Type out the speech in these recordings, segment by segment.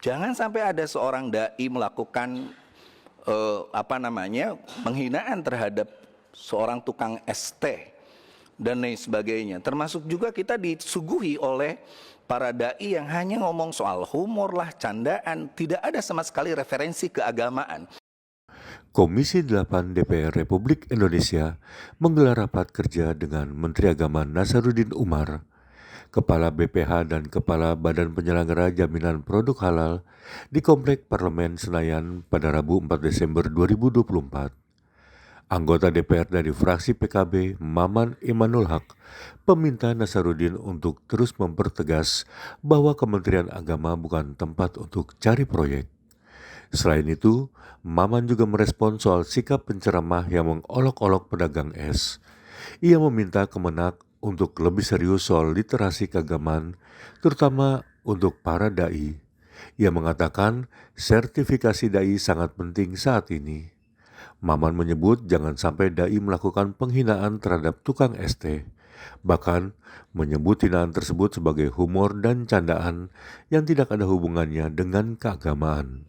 Jangan sampai ada seorang dai melakukan penghinaan terhadap seorang tukang ST dan lain sebagainya. Termasuk juga kita disuguhi oleh para dai yang hanya ngomong soal humor lah, candaan, tidak ada sama sekali referensi keagamaan. Komisi 8 DPR Republik Indonesia menggelar rapat kerja dengan Menteri Agama Nasaruddin Umar, Kepala BPH dan Kepala Badan Penyelenggara Jaminan Produk Halal di Komplek Parlemen Senayan pada Rabu 4 Desember 2024. Anggota DPR dari fraksi PKB, Maman Imanul Haq, meminta Nasaruddin untuk terus mempertegas bahwa Kementerian Agama bukan tempat untuk cari proyek. Selain itu, Maman juga merespon soal sikap penceramah yang mengolok-olok pedagang es. Ia meminta Kemenak untuk lebih serius soal literasi keagamaan, terutama untuk para dai. Ia mengatakan sertifikasi dai sangat penting saat ini. Maman menyebut jangan sampai dai melakukan penghinaan terhadap tukang ST, bahkan menyebut hinaan tersebut sebagai humor dan candaan yang tidak ada hubungannya dengan keagamaan.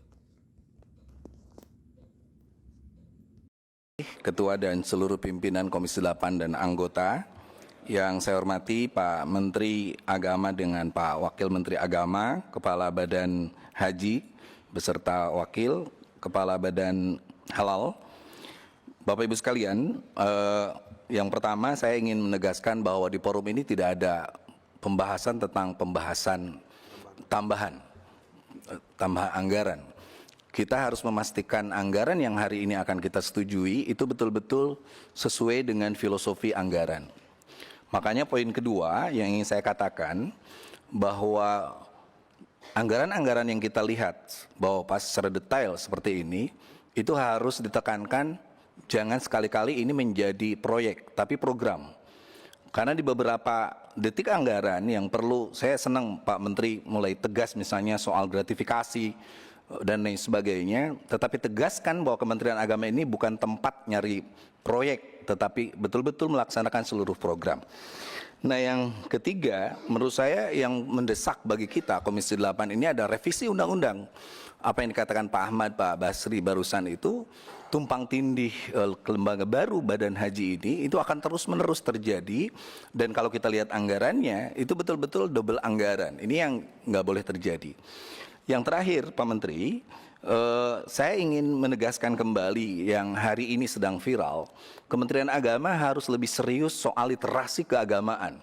Ketua dan seluruh pimpinan Komisi 8 dan anggota yang saya hormati Pak Menteri Agama dengan Pak Wakil Menteri Agama, Kepala Badan Haji beserta Wakil Kepala Badan Halal. Bapak Ibu sekalian, yang pertama saya ingin menegaskan bahwa di forum ini tidak ada pembahasan tentang tambahan anggaran. Kita harus memastikan anggaran yang hari ini akan kita setujui itu betul-betul sesuai dengan filosofi anggaran. Makanya poin kedua yang ingin saya katakan bahwa anggaran-anggaran yang kita lihat bahwa pas secara detail seperti ini itu harus ditekankan jangan sekali-kali ini menjadi proyek tapi program. Karena di beberapa detik anggaran yang perlu, saya senang Pak Menteri mulai tegas misalnya soal gratifikasi dan lain sebagainya, tetapi tegaskan bahwa Kementerian Agama ini bukan tempat nyari proyek, tetapi betul-betul melaksanakan seluruh program. Nah yang ketiga, menurut saya yang mendesak bagi kita Komisi 8 ini ada revisi undang-undang. Apa yang dikatakan Pak Ahmad, Pak Basri barusan itu, tumpang tindih lembaga baru Badan Haji ini itu akan terus-menerus terjadi, dan kalau kita lihat anggarannya itu betul-betul double anggaran. Ini yang nggak boleh terjadi. Yang terakhir Pak Menteri, saya ingin menegaskan kembali yang hari ini sedang viral, Kementerian Agama harus lebih serius soal literasi keagamaan.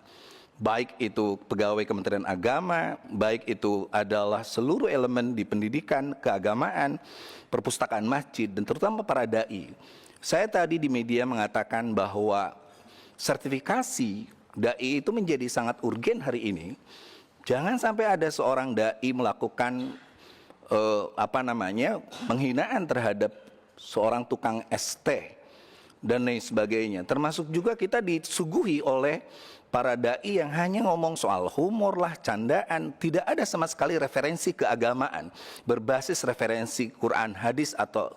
Baik itu pegawai Kementerian Agama, baik itu adalah seluruh elemen di pendidikan, keagamaan, perpustakaan masjid, dan terutama para dai. Saya tadi di media mengatakan bahwa sertifikasi dai itu menjadi sangat urgen hari ini. Jangan sampai ada seorang dai melakukan penghinaan terhadap seorang tukang ST dan lain sebagainya. Termasuk juga kita disuguhi oleh para dai yang hanya ngomong soal humor lah, candaan, tidak ada sama sekali referensi keagamaan berbasis referensi Quran, hadis atau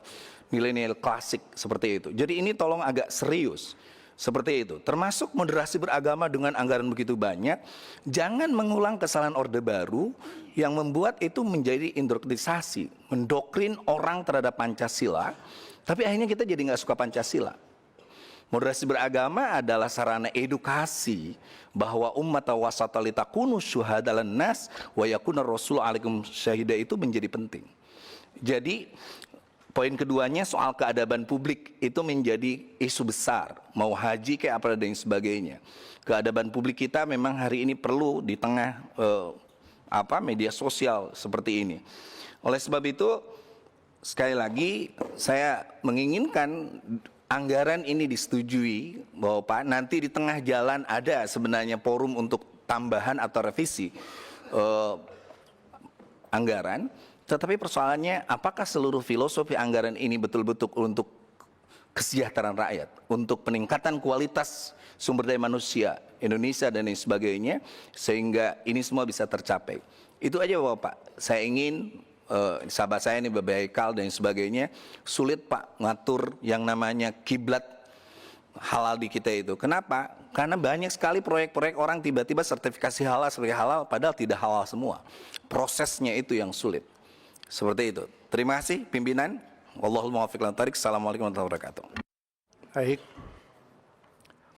milenial klasik seperti itu. Jadi ini tolong agak serius. Seperti itu, termasuk moderasi beragama dengan anggaran begitu banyak. Jangan mengulang kesalahan Orde Baru yang membuat itu menjadi indoktrinisasi, mendoktrin orang terhadap Pancasila, tapi akhirnya kita jadi nggak suka Pancasila. Moderasi beragama adalah sarana edukasi bahwa ummat wasata litakunu syuhada lannas wa yakuna rasul alaikum syahida itu menjadi penting. Jadi poin keduanya soal keadaban publik itu menjadi isu besar, mau haji kayak apa dan sebagainya. Keadaban publik kita memang hari ini perlu di tengah media sosial seperti ini. Oleh sebab itu sekali lagi saya menginginkan anggaran ini disetujui bahwa Pak nanti di tengah jalan ada sebenarnya forum untuk tambahan atau revisi anggaran. Tetapi persoalannya apakah seluruh filosofi anggaran ini betul-betul untuk kesejahteraan rakyat, untuk peningkatan kualitas sumber daya manusia Indonesia dan lain sebagainya, sehingga ini semua bisa tercapai. Itu aja Bapak, saya ingin sahabat saya ini Bapak dan sebagainya, sulit Pak ngatur yang namanya kiblat halal di kita itu. Kenapa? Karena banyak sekali proyek-proyek orang tiba-tiba sertifikasi halal sebagai halal padahal tidak halal semua. Prosesnya itu yang sulit. Seperti itu. Terima kasih pimpinan. Wallahul muwaffiq ila thoriq. Assalamualaikum warahmatullahi wabarakatuh. Baik,